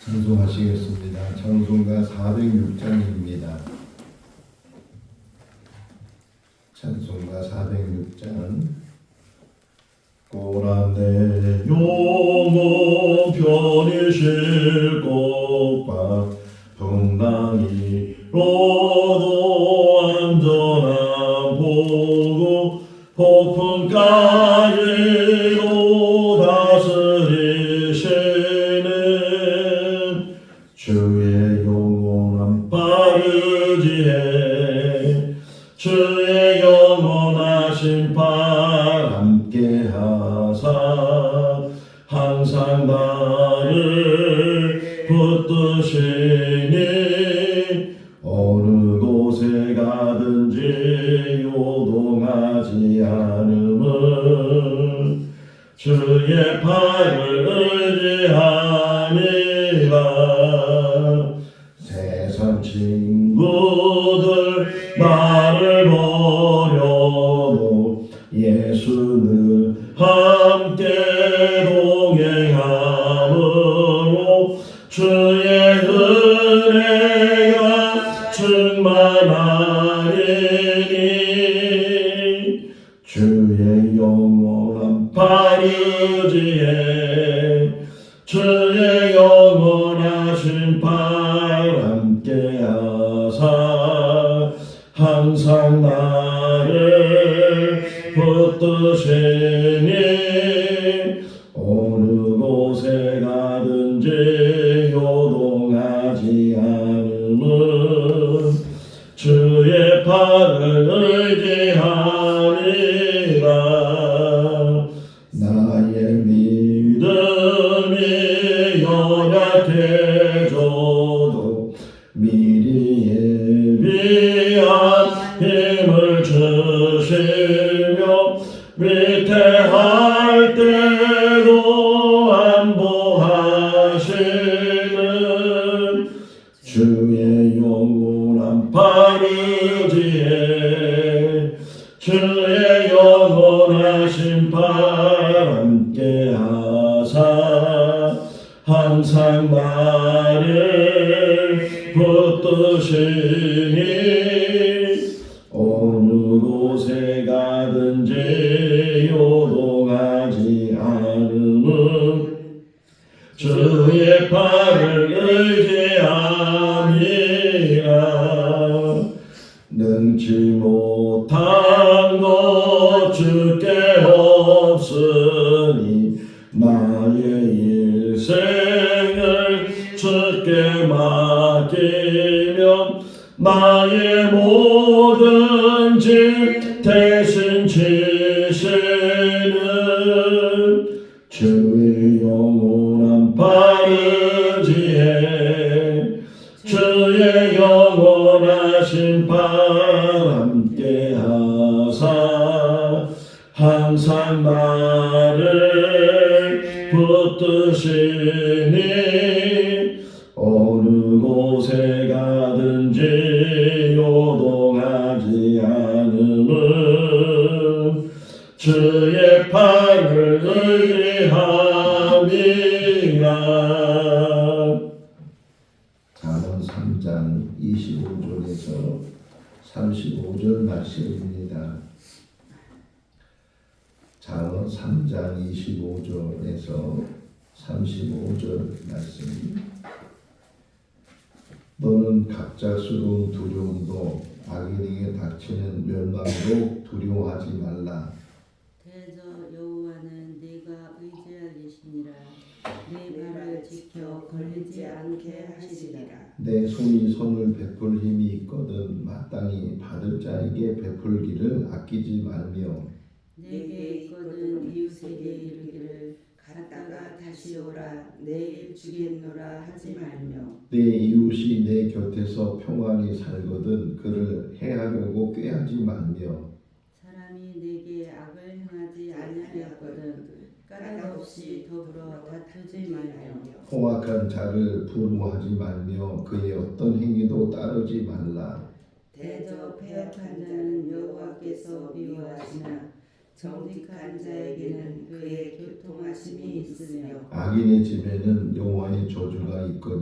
찬송하시겠습니다. 찬송가 406장입니다. 찬송가 406장. 고란내 용모 편히 쉴곳과 풍랑이로도 안전한 보고 폭풍까지도 다스리시는 주의 영원한 빠르지에 주의 영원하신 팔 함께 하사 항상 나를 붙드시니 어느 곳에 가든지 요동하지 않음은 주의 팔을 의지하니라. 세상 친구들 나를 버려도 예수는 함께 동행함으로 주의 은혜가 충만하리니 주의 영원한 팔의지에 주의 영원하신 팔 함께 하사 항상 나를 붙드시니 어느 곳에 가든지 요동하지 않음은 주의 팔을 의지하니라. 나의 믿음이 연약해져도 미리 예비한 힘을 주시며 위태할 때도 안보하시는 주의 영원한 팔의지에 주의 영원하신 팔 함께 하사 항상 나를 붙드시니 어느 곳에 가든지 요동하지 않음은 주의 팔을 의지함이라. 능치 못한 것 주께 없으니 나의 일생을 주께 맡기며 나의 모든 짐 대신 지시는 주의 영원한 팔의지에 주의 영원하신 팔 함께 하사 항상 나를 붙드시니 어느 곳에 가든지 요동하지 않음은 주의 팔을 의지함이라. 잠언 3장 25절에서 35절 말씀입니다. 잠언 3장 25절에서 35절 말씀. 너는 갑작스러운 두려움도 악인에게 닥치는 멸망도 두려워하지 말라. 대저 여호와는 네가 의지할 이시니라. 네 발을 지켜 걸리지 않게 하시리라. 내 손이 선을 베풀 힘이 있거든 마땅히 받을 자에게 베풀기를 아끼지 말며 내게 있거든 이웃에게 이르기를 갔다가 다시 오라 내일 주겠노라 하지 말며 내 이웃이 내 곁에서 평안히 살거든 그를 해하려고 꾀하지 말며 사람이 내게 악을 행하지 아니하였거든 까닭 없이 더불어 다투지 말며 포악한 자를 부러워하지 말며 그의 어떤 행위도 따르지 말라. 대저 패역한 자는 여호와께서 미워하시나 정직한 자에게는 그의 교통하심이 있으며 악인의 집에는 여호와의 저주가 있거든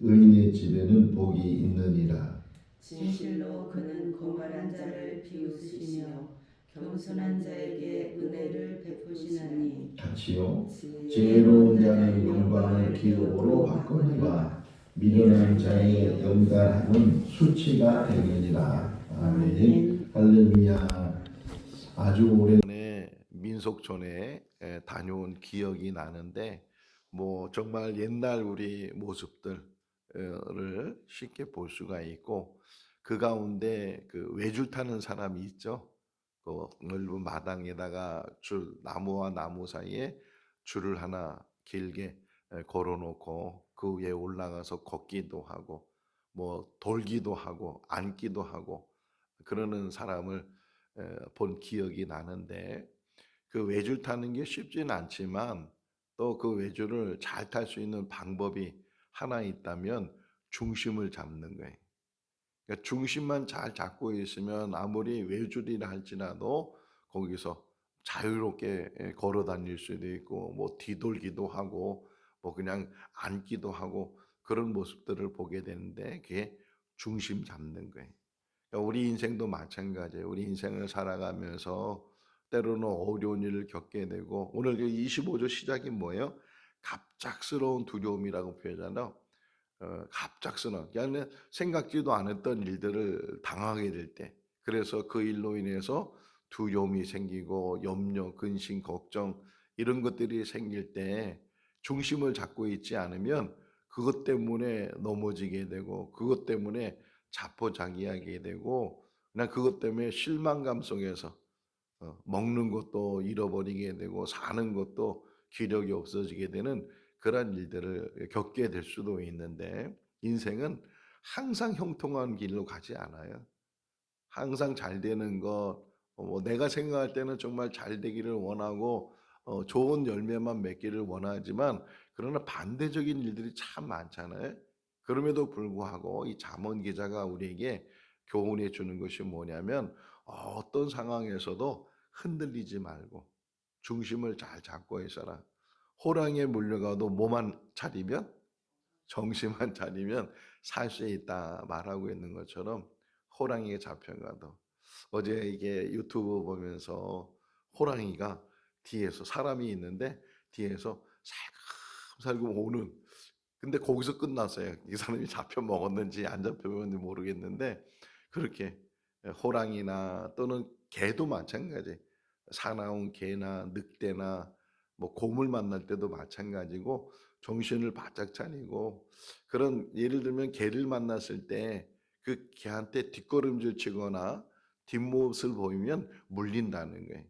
의인의 집에는 복이 있느니라. 진실로 그는 거만한 자를 비웃으시며 겸손한 자에게 은혜를 베푸시나니. 같이요. 지혜로운 자는 영광을 기업으로 바꾸니와 미련한 자의 연단함은 수치가 되느니라. 아멘. 할렐루야. 아주 오래전에 민속촌에 다녀온 기억이 나는데 뭐 정말 옛날 우리 모습들을 쉽게 볼 수가 있고 그 가운데 그 외줄 타는 사람이 있죠. 그 넓은 마당에다가 나무와 나무 사이에 줄을 하나 길게 걸어놓고 그 위에 올라가서 걷기도 하고 뭐 돌기도 하고 앉기도 하고 그러는 사람을 본 기억이 나는데 그 외줄 타는 게 쉽지는 않지만 또 그 외줄을 잘 탈 수 있는 방법이 하나 있다면 중심을 잡는 거예요. 그러니까 중심만 잘 잡고 있으면 아무리 외줄이라 할지라도 거기서 자유롭게 걸어 다닐 수도 있고 뭐 뒤돌기도 하고 뭐 그냥 앉기도 하고 그런 모습들을 보게 되는데 그게 중심 잡는 거예요. 그러니까 우리 인생도 마찬가지예요. 우리 인생을 살아가면서 때로는 어려운 일을 겪게 되고 오늘 그 25조 시작이 뭐예요? 갑작스러운 두려움이라고 표현하잖아요. 갑작스러운 그냥 생각지도 않았던 일들을 당하게 될 때 그래서 그 일로 인해서 두려움이 생기고 염려, 근심, 걱정 이런 것들이 생길 때 중심을 잡고 있지 않으면 그것 때문에 넘어지게 되고 그것 때문에 자포자기하게 되고 그냥 그것 때문에 실망감 속에서 먹는 것도 잃어버리게 되고 사는 것도 기력이 없어지게 되는 그런 일들을 겪게 될 수도 있는데 인생은 항상 형통한 길로 가지 않아요. 항상 잘 되는 것, 뭐 내가 생각할 때는 정말 잘 되기를 원하고 좋은 열매만 맺기를 원하지만 그러나 반대적인 일들이 참 많잖아요. 그럼에도 불구하고 이 잠언 기자가 우리에게 교훈해 주는 것이 뭐냐면 어떤 상황에서도 흔들리지 말고 중심을 잘 잡고 있어라. 호랑이에 물려가도 뭐만 차리면 정신만 차리면 살 수 있다 말하고 있는 것처럼 호랑이에 잡혀가도 어제 이게 유튜브 보면서 호랑이가 뒤에서 사람이 있는데 뒤에서 살금살금 오는 근데 거기서 끝났어요. 이 사람이 잡혀 먹었는지 안 잡혀 먹었는지 모르겠는데 그렇게 호랑이나 또는 개도 마찬가지. 사나운 개나 늑대나 뭐 곰을 만날 때도 마찬가지고 정신을 바짝 차리고 그런 예를 들면 개를 만났을 때 그 개한테 뒷걸음질 치거나 뒷모습을 보이면 물린다는 거예요.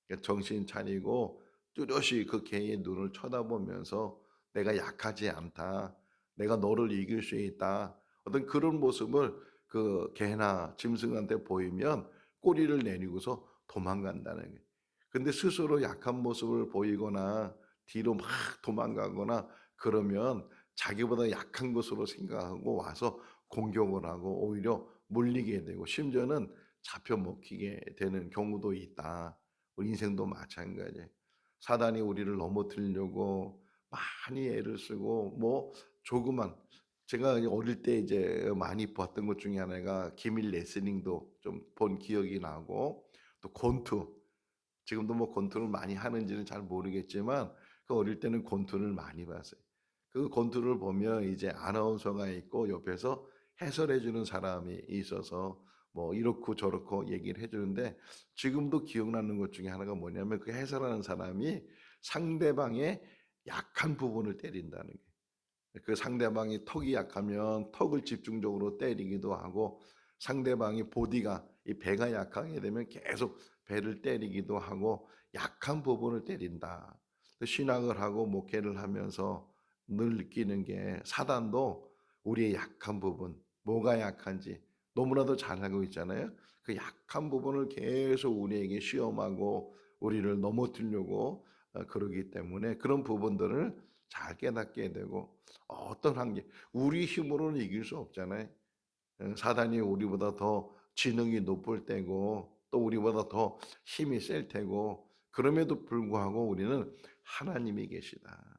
그러니까 정신 차리고 뚜렷이 그 개의 눈을 쳐다보면서 내가 약하지 않다. 내가 너를 이길 수 있다. 어떤 그런 모습을 그 개나 짐승한테 보이면 꼬리를 내리고서 도망간다는 거예요. 근데 스스로 약한 모습을 보이거나 뒤로 막 도망가거나 그러면 자기보다 약한 것으로 생각하고 와서 공격을 하고 오히려 물리게 되고 심지어는 잡혀 먹히게 되는 경우도 있다. 우리 인생도 마찬가지예요. 사단이 우리를 넘어뜨리려고 많이 애를 쓰고 뭐 조그만 제가 어릴 때 이제 많이 봤던 것 중에 하나가 기밀 레슬링도 좀 본 기억이 나고 또 권투 지금도 뭐 권투를 많이 하는지는 잘 모르겠지만 그 어릴 때는 권투를 많이 봤어요. 그 권투를 보면 이제 아나운서가 있고 옆에서 해설해 주는 사람이 있어서 뭐 이렇고 저렇고 얘기를 해 주는데 지금도 기억나는 것 중에 하나가 뭐냐면 그 해설하는 사람이 상대방의 약한 부분을 때린다는 거예요. 그 상대방이 턱이 약하면 턱을 집중적으로 때리기도 하고 상대방이 보디가 이 배가 약하게 되면 계속 배를 때리기도 하고 약한 부분을 때린다. 신학을 하고 목회를 하면서 늘 느끼는 게 사단도 우리의 약한 부분, 뭐가 약한지 너무나도 잘 알고 있잖아요. 그 약한 부분을 계속 우리에게 시험하고 우리를 넘어뜨리려고 그러기 때문에 그런 부분들을 잘 깨닫게 되고 어떤 한계, 우리 힘으로는 이길 수 없잖아요. 사단이 우리보다 더 지능이 높을 때고 또 우리보다 더 힘이 셀 테고 그럼에도 불구하고 우리는 하나님이 계시다.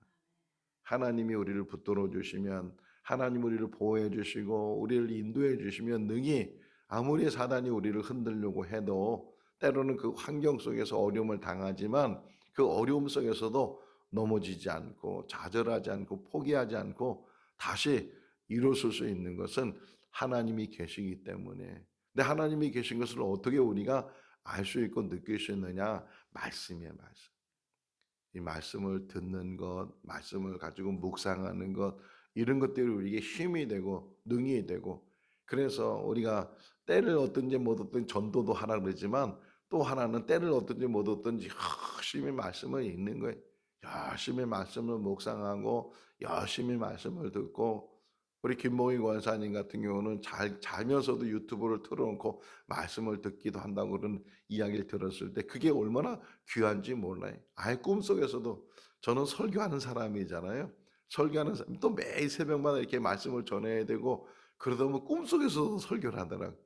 하나님이 우리를 붙들어 주시면 하나님 우리를 보호해 주시고 우리를 인도해 주시면 능히 아무리 사단이 우리를 흔들려고 해도 때로는 그 환경 속에서 어려움을 당하지만 그 어려움 속에서도 넘어지지 않고 좌절하지 않고 포기하지 않고 다시 일어설 수 있는 것은 하나님이 계시기 때문에. 근데 하나님이 계신 것을 어떻게 우리가 알 수 있고 느낄 수 있느냐? 말씀이에요, 말씀. 이 말씀을 듣는 것, 말씀을 가지고 묵상하는 것, 이런 것들이 우리에게 힘이 되고 능이 되고, 그래서 우리가 때를 얻든지 못 얻든지 전도도 하라 그러지만 또 하나는 때를 얻든지 못 얻든지 열심히 말씀을 읽는 거예요. 열심히 말씀을 묵상하고 열심히 말씀을 듣고, 우리 김봉희 권사님 같은 경우는 자면서도 유튜브를 틀어놓고 말씀을 듣기도 한다고 그런 이야기를 들었을 때 그게 얼마나 귀한지 몰라요. 아예 꿈속에서도, 저는 설교하는 사람이잖아요. 설교하는 사람 또 매일 새벽마다 이렇게 말씀을 전해야 되고 그러다 보면 꿈속에서도 설교를 하더라고요.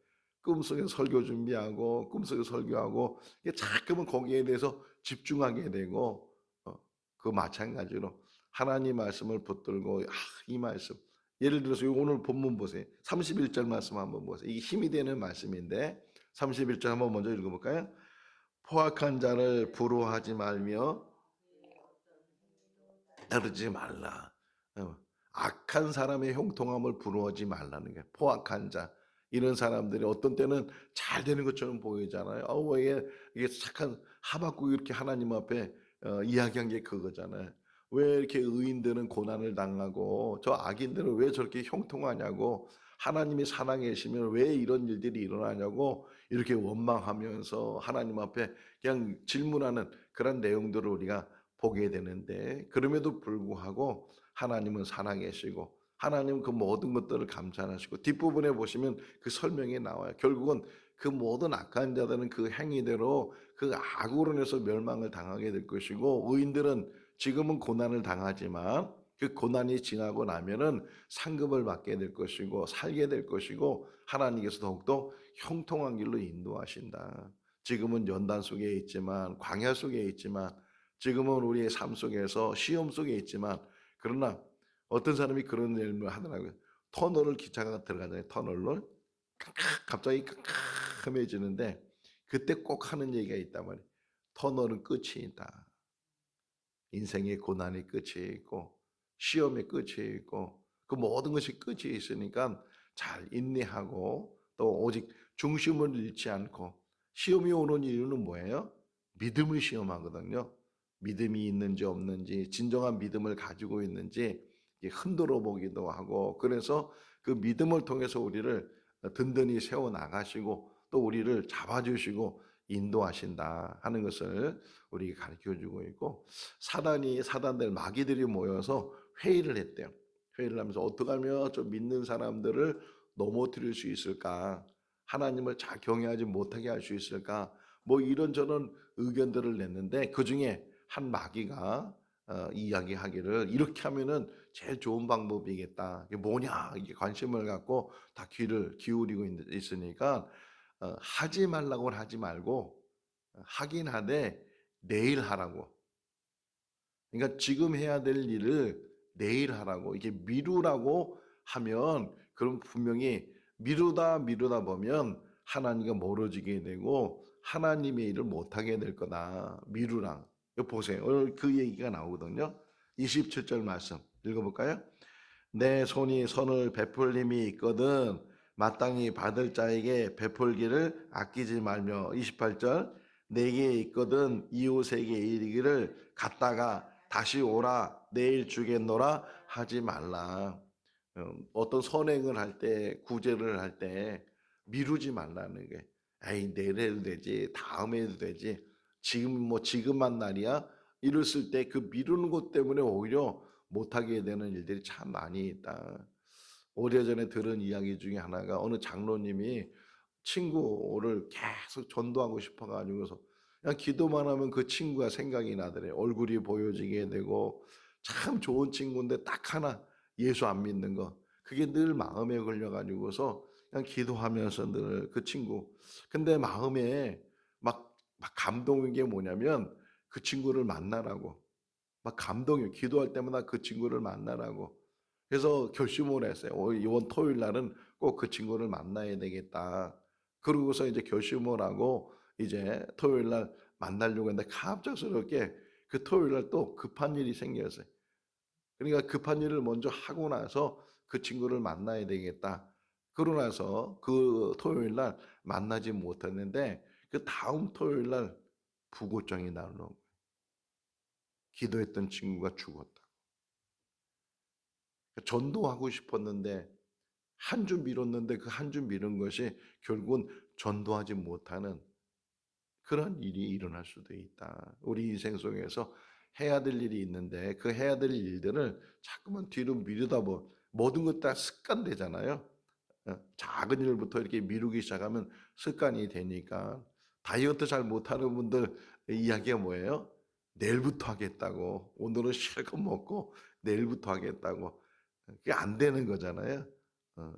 꿈속에 설교 준비하고 꿈속에 설교하고 이게 자꾸만 거기에 대해서 집중하게 되고, 그 마찬가지로 하나님 말씀을 붙들고 이 말씀, 예를 들어서 오늘 본문 보세요. 31절 말씀 한번 보세요. 이게 힘이 되는 말씀인데 31절 한번 먼저 읽어볼까요? 포악한 자를 부러워하지 말며 따르지 말라. 악한 사람의 형통함을 부러워하지 말라는 게 포악한 자. 이런 사람들이 어떤 때는 잘 되는 것처럼 보이잖아요. 왜 이게 착한 하박국이 이렇게 하나님 앞에 이야기한 게 그거잖아요. 왜 이렇게 의인들은 고난을 당하고 저 악인들은 왜 저렇게 형통하냐고, 하나님이 살아계시면 왜 이런 일들이 일어나냐고 이렇게 원망하면서 하나님 앞에 그냥 질문하는 그런 내용들을 우리가 보게 되는데, 그럼에도 불구하고 하나님은 살아계시고 하나님은 그 모든 것들을 감찰하시고, 뒷부분에 보시면 그 설명이 나와요. 결국은 그 모든 악한 자들은 그 행위대로 그 악으로 인해서 멸망을 당하게 될 것이고, 의인들은 지금은 고난을 당하지만 그 고난이 지나고 나면은 상급을 받게 될 것이고 살게 될 것이고, 하나님께서 더욱더 형통한 길로 인도하신다. 지금은 연단 속에 있지만, 광야 속에 있지만, 지금은 우리의 삶 속에서 시험 속에 있지만, 그러나 어떤 사람이 그런 일을 하더라고요. 터널을 기차가 들어가잖아요. 터널로 갑자기 깜깜해지는데 그때 꼭 하는 얘기가 있단 말이에요. 터널은 끝이 있다. 인생의 고난이 끝이 있고 시험의 끝이 있고 그 모든 것이 끝이 있으니까 잘 인내하고 또 오직 중심을 잃지 않고. 시험이 오는 이유는 뭐예요? 믿음을 시험하거든요. 믿음이 있는지 없는지, 진정한 믿음을 가지고 있는지 흔들어 보기도 하고, 그래서 그 믿음을 통해서 우리를 든든히 세워 나가시고 또 우리를 잡아주시고 인도하신다 하는 것을 우리에게 가르쳐 주고 있고, 사단들 마귀들이 모여서 회의를 했대요. 회의를 하면서 어떻게 하면 좀 믿는 사람들을 넘어뜨릴 수 있을까? 하나님을 잘 경외하지 못하게 할 수 있을까? 뭐 이런저런 의견들을 냈는데 그 중에 한 마귀가 이야기하기를 이렇게 하면은 제일 좋은 방법이겠다. 이게 뭐냐? 이게 관심을 갖고 다 귀를 기울이고 있으니까 하지 말라고는 하지 말고 하긴 하되 내일 하라고. 그러니까 지금 해야 될 일을 내일 하라고. 이게 미루라고 하면 그럼 분명히 미루다 보면 하나님과 멀어지게 되고 하나님의 일을 못하게 될 거다. 미루랑. 이거 보세요. 오늘 그 얘기가 나오거든요. 27절 말씀 읽어볼까요? 내 손이 선을 베풀 힘이 있거든 마땅히 받을 자에게 베풀기를 아끼지 말며. 28절 내게 있거든 이웃에게 이르기를 갔다가 다시 오라 내일 주겠노라 하지 말라. 어떤 선행을 할 때, 구제를 할 때 미루지 말라는 게, 에이 내일 해도 되지, 다음에 해도 되지, 지금만 날이야, 이랬을 때 그 미루는 것 때문에 오히려 못하게 되는 일들이 참 많이 있다. 오래전에 들은 이야기 중에 하나가, 어느 장로님이 친구를 계속 전도하고 싶어 가지고서 그냥 기도만 하면 그 친구가 생각이 나더래요. 얼굴이 보여지게 되고 참 좋은 친구인데 딱 하나 예수 안 믿는 거, 그게 늘 마음에 걸려 가지고서 그냥 기도하면서 늘 그 친구, 근데 마음에 막 감동인 게 뭐냐면 그 친구를 만나라고 막 감동이에요. 기도할 때마다 그 친구를 만나라고. 그래서 결심을 했어요. 이번 토요일 날은 꼭 그 친구를 만나야 되겠다. 그러고서 이제 결심을 하고 이제 토요일 날 만나려고 했는데 갑작스럽게 그 토요일 날 또 급한 일이 생겼어요. 그러니까 급한 일을 먼저 하고 나서 그 친구를 만나야 되겠다. 그러고 나서 그 토요일 날 만나지 못했는데 그 다음 토요일 날 부고장이 나오는 거예요. 기도했던 친구가 죽었다. 전도하고 싶었는데 한 주 미뤘는데 그 한 주 미룬 것이 결국은 전도하지 못하는 그런 일이 일어날 수도 있다. 우리 인생 속에서 해야 될 일이 있는데 그 해야 될 일들을 자꾸만 뒤로 미루다 보면 모든 것 다 습관되잖아요. 작은 일부터 이렇게 미루기 시작하면 습관이 되니까 다이어트 잘 못하는 분들 이야기가 뭐예요? 내일부터 하겠다고 오늘은 실컷 먹고 내일부터 하겠다고 그게 안 되는 거잖아요.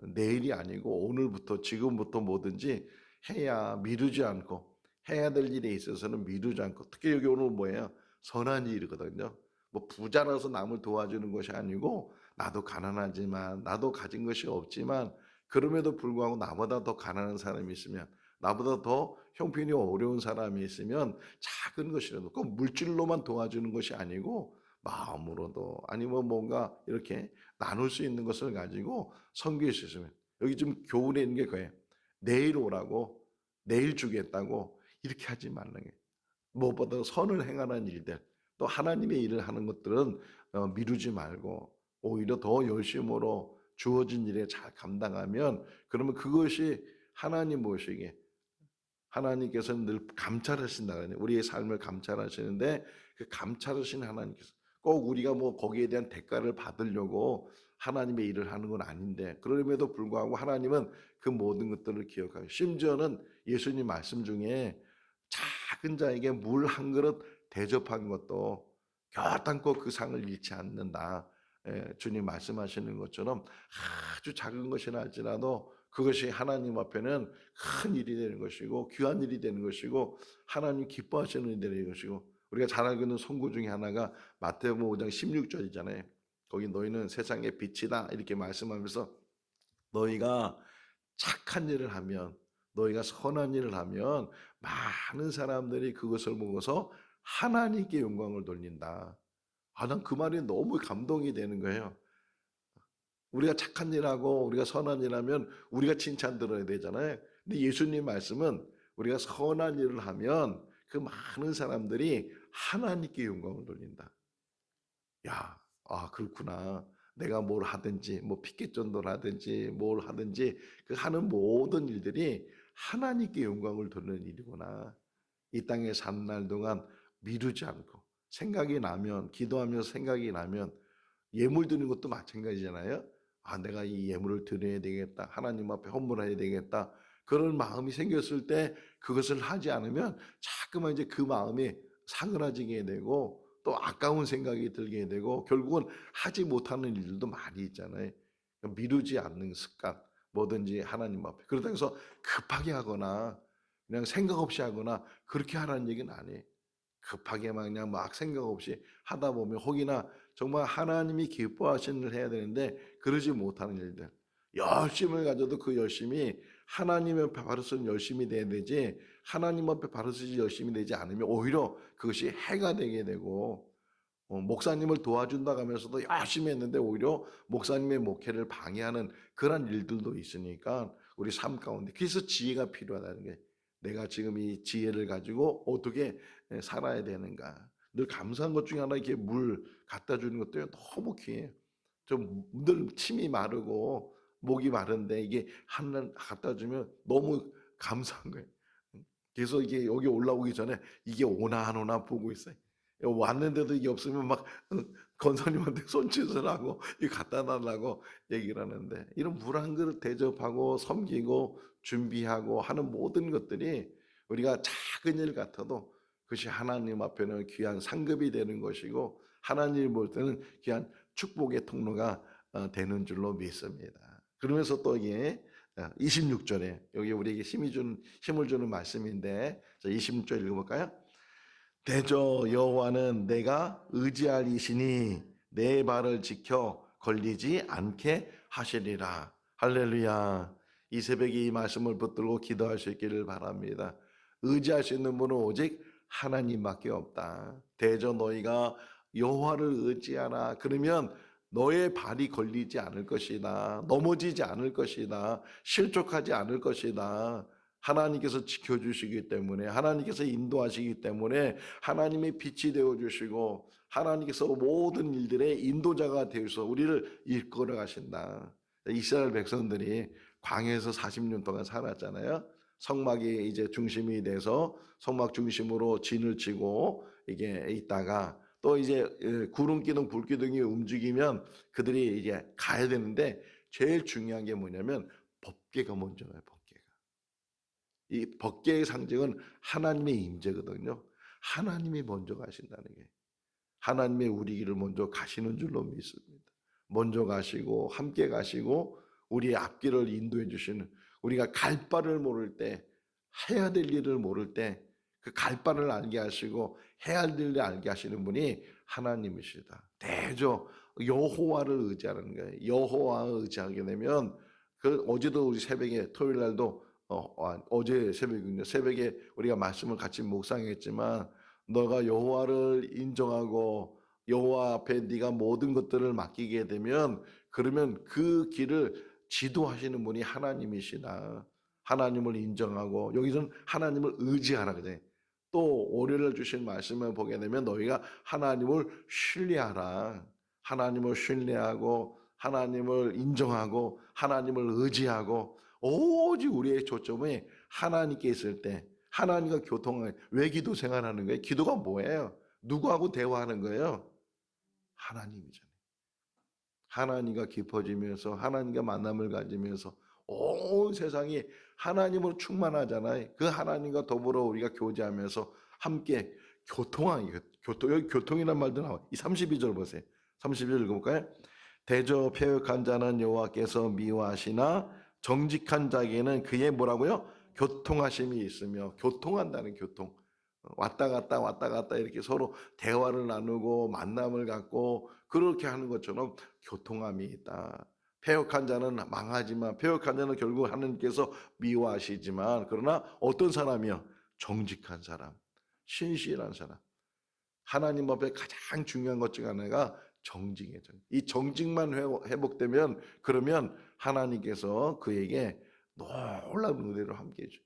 내일이 아니고 오늘부터 지금부터 뭐든지 해야 미루지 않고 해야 될 일에 있어서는 미루지 않고 특히 여기 오늘 뭐예요? 선한 일이거든요. 뭐 부자라서 남을 도와주는 것이 아니고 나도 가난하지만 나도 가진 것이 없지만 그럼에도 불구하고 나보다 더 가난한 사람이 있으면 나보다 더 형편이 어려운 사람이 있으면 작은 것이라도 꼭 물질로만 도와주는 것이 아니고 마음으로도 아니면 뭔가 이렇게 나눌 수 있는 것을 가지고 섬길 수 있으면 여기 지금 교훈에 있는 게 그거예요. 내일 오라고 내일 주겠다고 이렇게 하지 말는 게 무엇보다 선을 행하는 일들 또 하나님의 일을 하는 것들은 미루지 말고 오히려 더 열심으로 주어진 일에 잘 감당하면 그러면 그것이 하나님 보시기에 하나님께서는 늘 감찰하신다는 우리의 삶을 감찰하시는데 그 감찰하신 하나님께서 꼭 우리가 뭐 거기에 대한 대가를 받으려고 하나님의 일을 하는 건 아닌데 그럼에도 불구하고 하나님은 그 모든 것들을 기억하고 심지어는 예수님 말씀 중에 작은 자에게 물 한 그릇 대접한 것도 결단코 그 상을 잃지 않는다. 주님 말씀하시는 것처럼 아주 작은 것이나 할지라도 그것이 하나님 앞에는 큰 일이 되는 것이고 귀한 일이 되는 것이고 하나님 기뻐하시는 일이 되는 것이고 우리가 잘 알고 있는 선구 중에 하나가 마태복음 5장 16절이잖아요. 거기 너희는 세상의 빛이다 이렇게 말씀하면서 너희가 착한 일을 하면 너희가 선한 일을 하면 많은 사람들이 그것을 보고서 하나님께 영광을 돌린다. 난 그 말이 너무 감동이 되는 거예요. 우리가 착한 일하고 우리가 선한 일하면 우리가 칭찬 들어야 되잖아요. 근데 예수님 말씀은 우리가 선한 일을 하면 그 많은 사람들이 하나님께 영광을 돌린다. 야, 그렇구나. 내가 뭘 하든지, 뭐 피켓전도를 하든지, 뭘 하든지 그 하는 모든 일들이 하나님께 영광을 돌리는 일이구나. 이 땅에 사는 날 동안 미루지 않고 생각이 나면 기도하면서 생각이 나면 예물 드리는 것도 마찬가지잖아요. 내가 이 예물을 드려야 되겠다. 하나님 앞에 헌물해야 되겠다. 그런 마음이 생겼을 때 그것을 하지 않으면 자꾸만 이제 그 마음이 사그라지게 되고 또 아까운 생각이 들게 되고 결국은 하지 못하는 일들도 많이 있잖아요. 그러니까 미루지 않는 습관, 뭐든지 하나님 앞에. 그러다 해서 급하게 하거나 그냥 생각 없이 하거나 그렇게 하라는 얘기는 아니에요. 급하게만 그냥 막 생각 없이 하다 보면 혹이나 정말 하나님이 기뻐하시는 일을 해야 되는데 그러지 못하는 일들. 열심을 가져도 그 열심이 하나님 앞에 바로 쓰는 열심이 돼야 되지 하나님 앞에 바로 쓰지 열심이 되지 않으면 오히려 그것이 해가 되게 되고 목사님을 도와준다 하면서도 열심히 했는데 오히려 목사님의 목회를 방해하는 그런 일들도 있으니까 우리 삶 가운데 그래서 지혜가 필요하다는 게 내가 지금 이 지혜를 가지고 어떻게 살아야 되는가. 늘 감사한 것 중에 하나 이렇게 물 갖다 주는 것도 너무 귀해요. 좀 늘 침이 마르고 목이 마른데 이게 하나 갖다 주면 너무 감사한 거예요. 그래서 이게 여기 올라오기 전에 이게 오나 안 오나 보고 있어요. 왔는데도 이게 없으면 막 건사님한테 손짓을 하고 이 갖다 달라고 얘기를 하는데 이런 물 한 그릇 대접하고 섬기고 준비하고 하는 모든 것들이 우리가 작은 일 같아도 그것이 하나님 앞에는 귀한 상급이 되는 것이고 하나님 볼 때는 귀한 축복의 통로가 되는 줄로 믿습니다. 그러면서 또 이게 26절에 여기 우리에게 힘을 주는 말씀인데 26절 읽어볼까요? 대저 여호와는 내가 의지할 이시니 내 발을 지켜 걸리지 않게 하시리라. 할렐루야. 이 새벽에 이 말씀을 붙들고 기도할 수 있기를 바랍니다. 의지할 수 있는 분은 오직 하나님밖에 없다. 대저 너희가 여호와를 의지하라. 그러면 너의 발이 걸리지 않을 것이다. 넘어지지 않을 것이다. 실족하지 않을 것이다. 하나님께서 지켜주시기 때문에, 하나님께서 인도하시기 때문에, 하나님의 빛이 되어주시고, 하나님께서 모든 일들의 인도자가 되어서 우리를 이끌어 가신다. 이스라엘 백성들이 광야에서 40년 동안 살았잖아요. 성막이 이제 중심이 돼서 성막 중심으로 진을 치고 이게 있다가 또 이제 구름 기둥, 불 기둥이 움직이면 그들이 이제 가야 되는데 제일 중요한 게 뭐냐면 법궤가 먼저 가요. 법궤가. 이 법궤의 상징은 하나님의 임재거든요. 하나님이 먼저 가신다는 게. 하나님의 우리 길을 먼저 가시는 줄로 믿습니다. 먼저 가시고 함께 가시고 우리의 앞길을 인도해 주시는, 우리가 갈 바를 모를 때, 해야 될 일을 모를 때 그 갈 바를 알게 하시고 해야 할 일을 알게 하시는 분이 하나님이시다. 대저 여호와를 의지하는 거예요. 여호와를 의지하게 되면 어제도 우리 새벽에 토요일 날도 어제 새벽이군요. 새벽에 우리가 말씀을 같이 묵상했지만 너가 여호와를 인정하고 여호와 앞에 네가 모든 것들을 맡기게 되면 그러면 그 길을 지도하시는 분이 하나님이시다. 하나님을 인정하고 여기서는 하나님을 의지하라 그래. 또 올해를 주신 말씀을 보게 되면 너희가 하나님을 신뢰하라. 하나님을 신뢰하고 하나님을 인정하고 하나님을 의지하고 오직 우리의 초점이 하나님께 있을 때 하나님과 교통을 왜 기도 생활하는 거예요? 기도가 뭐예요? 누구하고 대화하는 거예요? 하나님이잖아요. 하나님과 깊어지면서 하나님과 만남을 가지면서 온 세상이 하나님으로 충만하잖아요. 그 하나님과 더불어 우리가 교제하면서 함께 교통하는 거예요. 여기 교통이란 말도 나와요. 이 32절 보세요. 32절 읽어볼까요? 대저 패역한 자는 여호와께서 미워하시나 정직한 자에게는 그의 뭐라고요? 교통하심이 있으며, 교통한다는 교통. 왔다 갔다 왔다 갔다 이렇게 서로 대화를 나누고 만남을 갖고 그렇게 하는 것처럼 교통함이 있다. 패역한 자는 망하지만, 패역한 자는 결국 하나님께서 미워하시지만, 그러나 어떤 사람이요? 정직한 사람, 신실한 사람. 하나님 앞에 가장 중요한 것 중 하나가 정직이에요. 이 정직만 회복되면 그러면 하나님께서 그에게 놀라운 은혜로 함께해 줘요.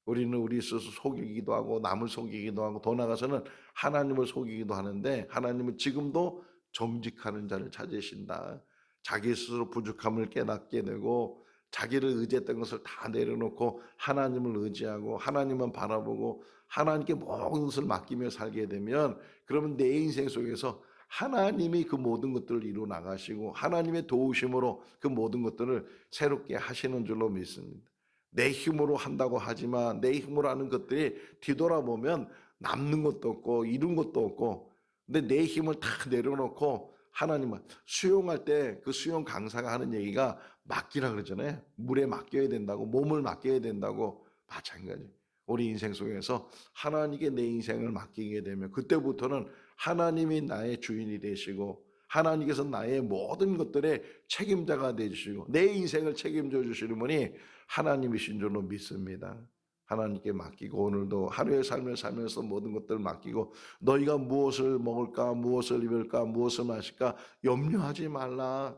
우리는 우리 스스로 속이기도 하고 남을 속이기도 하고 더 나아가서는 하나님을 속이기도 하는데 하나님은 지금도 정직하는 자를 찾으신다. 자기 스스로 부족함을 깨닫게 되고 자기를 의지했던 것을 다 내려놓고 하나님을 의지하고 하나님만 바라보고 하나님께 모든 것을 맡기며 살게 되면 그러면 내 인생 속에서 하나님이 그 모든 것들을 이루어 나가시고 하나님의 도우심으로 그 모든 것들을 새롭게 하시는 줄로 믿습니다. 내 힘으로 한다고 하지만 내 힘으로 하는 것들이 뒤돌아보면 남는 것도 없고 이룬 것도 없고 근데 내 힘을 다 내려놓고 하나님은 수영할 때 그 수영 강사가 하는 얘기가 맡기라 그러잖아요. 물에 맡겨야 된다고 몸을 맡겨야 된다고 마찬가지. 우리 인생 속에서 하나님께 내 인생을 맡기게 되면 그때부터는 하나님이 나의 주인이 되시고 하나님께서 나의 모든 것들의 책임자가 되시고 내 인생을 책임져 주시는 분이 하나님이신 줄로 믿습니다. 하나님께 맡기고 오늘도 하루의 삶을 살면서 모든 것들을 맡기고 너희가 무엇을 먹을까 무엇을 입을까 무엇을 마실까 염려하지 말라.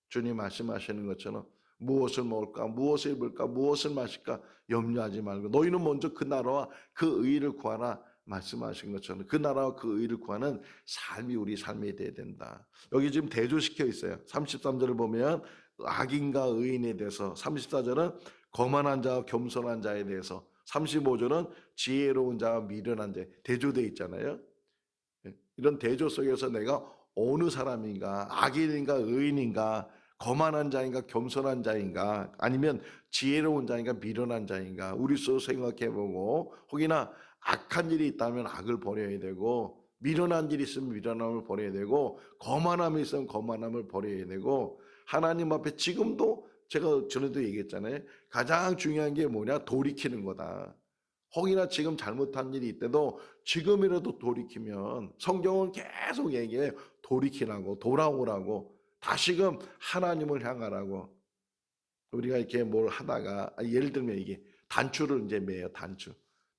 주님 말씀하시는 것처럼 무엇을 먹을까 무엇을 입을까 무엇을 마실까 염려하지 말고 너희는 먼저 그 나라와 그 의를 구하라 말씀하신 것처럼 그 나라와 그 의를 구하는 삶이 우리 삶이 돼야 된다. 여기 지금 대조시켜 있어요. 33절을 보면 악인과 의인에 대해서 34절은 거만한 자와 겸손한 자에 대해서 35절은 지혜로운 자와 미련한 자 대조되어 있잖아요. 이런 대조 속에서 내가 어느 사람인가 악인인가 의인인가 거만한 자인가 겸손한 자인가 아니면 지혜로운 자인가 미련한 자인가 우리 스스로 생각해보고 혹이나 악한 일이 있다면 악을 버려야 되고 미련한 일이 있으면 미련함을 버려야 되고 거만함이 있으면 거만함을 버려야 되고 하나님 앞에 지금도 제가 전에도 얘기했잖아요. 가장 중요한 게 뭐냐? 돌이키는 거다. 혹이나 지금 잘못한 일이 있대도 지금이라도 돌이키면 성경은 계속 얘기해요. 돌이키라고 돌아오라고 다시금 하나님을 향하라고. 우리가 이렇게 뭘 하다가 예를 들면 이게 단추를 이제 매요.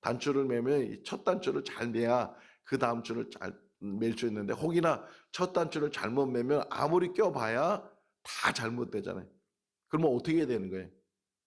단추를 매면 첫 단추를 잘 매야 그 다음 줄을 잘 맬 수 있는데, 혹이나 첫 단추를 잘못 매면 아무리 껴봐야 다 잘못되잖아요. 그러면 어떻게 되는 거예요?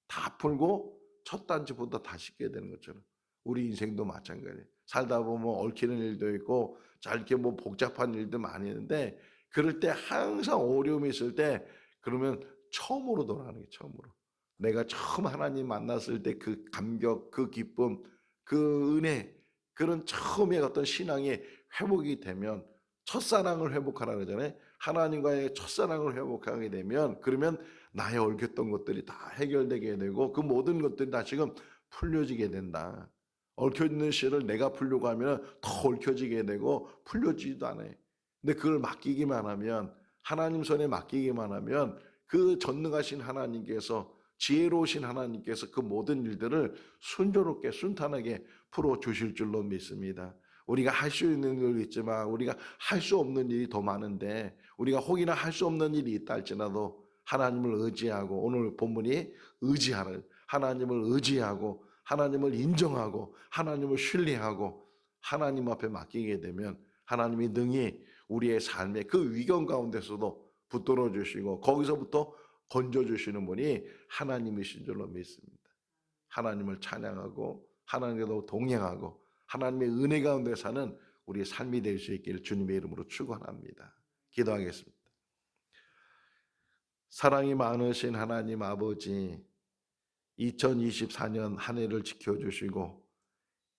다 풀고 첫 단추보다 다시 껴야 되는 것처럼 우리 인생도 마찬가지예요. 살다 보면 얽히는 일도 있고 잘 이렇게 뭐 복잡한 일도 많이 있는데, 그럴 때 항상 어려움이 있을 때 그러면 처음으로 돌아가는 게 처음으로. 내가 처음 하나님 만났을 때 그 감격, 그 기쁨, 그 은혜, 그런 처음의 어떤 신앙의 회복이 되면, 첫사랑을 회복하라 그러잖아요. 하나님과의 첫사랑을 회복하게 되면 그러면 나의 얽혔던 것들이 다 해결되게 되고 그 모든 것들이 다시금 풀려지게 된다. 얽혀있는 실을 내가 풀려고 하면 더 얽혀지게 되고 풀려지지도 않아요. 근데 그걸 맡기기만 하면, 하나님 손에 맡기기만 하면 그 전능하신 하나님께서, 지혜로우신 하나님께서 그 모든 일들을 순조롭게 순탄하게 풀어주실 줄로 믿습니다. 우리가 할 수 있는 일도 있지만 우리가 할 수 없는 일이 더 많은데, 우리가 혹이나 할 수 없는 일이 있다 할지라도 하나님을 의지하고, 오늘 본문이 의지하는, 하나님을 의지하고 하나님을 인정하고 하나님을 신뢰하고 하나님 앞에 맡기게 되면 하나님이 능히 우리의 삶의 그 위경 가운데서도 붙들어 주시고 거기서부터 건져 주시는 분이 하나님이신 줄로 믿습니다. 하나님을 찬양하고 하나님께도 동행하고 하나님의 은혜 가운데 사는 우리의 삶이 될 수 있기를 주님의 이름으로 축원합니다. 기도하겠습니다. 사랑이 많으신 하나님 아버지, 2024년 한 해를 지켜주시고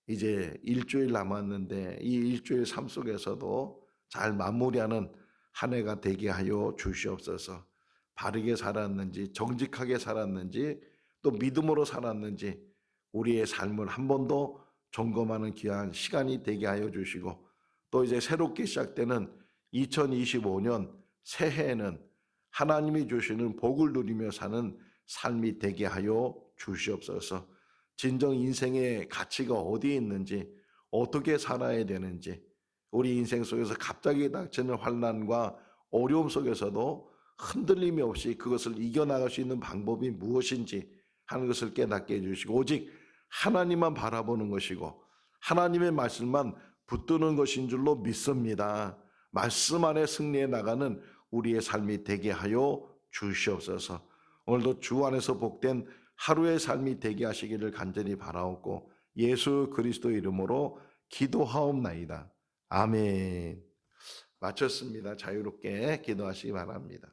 이제 일주일 남았는데 이 일주일 삶 속에서도 잘 마무리하는 한 해가 되게 하여 주시옵소서. 바르게 살았는지, 정직하게 살았는지, 또 믿음으로 살았는지 우리의 삶을 한 번 더 점검하는 귀한 시간이 되게 하여 주시고, 또 이제 새롭게 시작되는 2025년 새해에는 하나님이 주시는 복을 누리며 사는 삶이 되게 하여 주시옵소서. 진정 인생의 가치가 어디에 있는지, 어떻게 살아야 되는지, 우리 인생 속에서 갑자기 닥치는 환난과 어려움 속에서도 흔들림이 없이 그것을 이겨나갈 수 있는 방법이 무엇인지 하는 것을 깨닫게 해주시고, 오직 하나님만 바라보는 것이고 하나님의 말씀만 붙드는 것인 줄로 믿습니다. 말씀 안에 승리해 나가는 우리의 삶이 되게 하여 주시옵소서. 오늘도 주 안에서 복된 하루의 삶이 되게 하시기를 간절히 바라옵고 예수 그리스도 이름으로 기도하옵나이다. 아멘. 마쳤습니다. 자유롭게 기도하시기 바랍니다.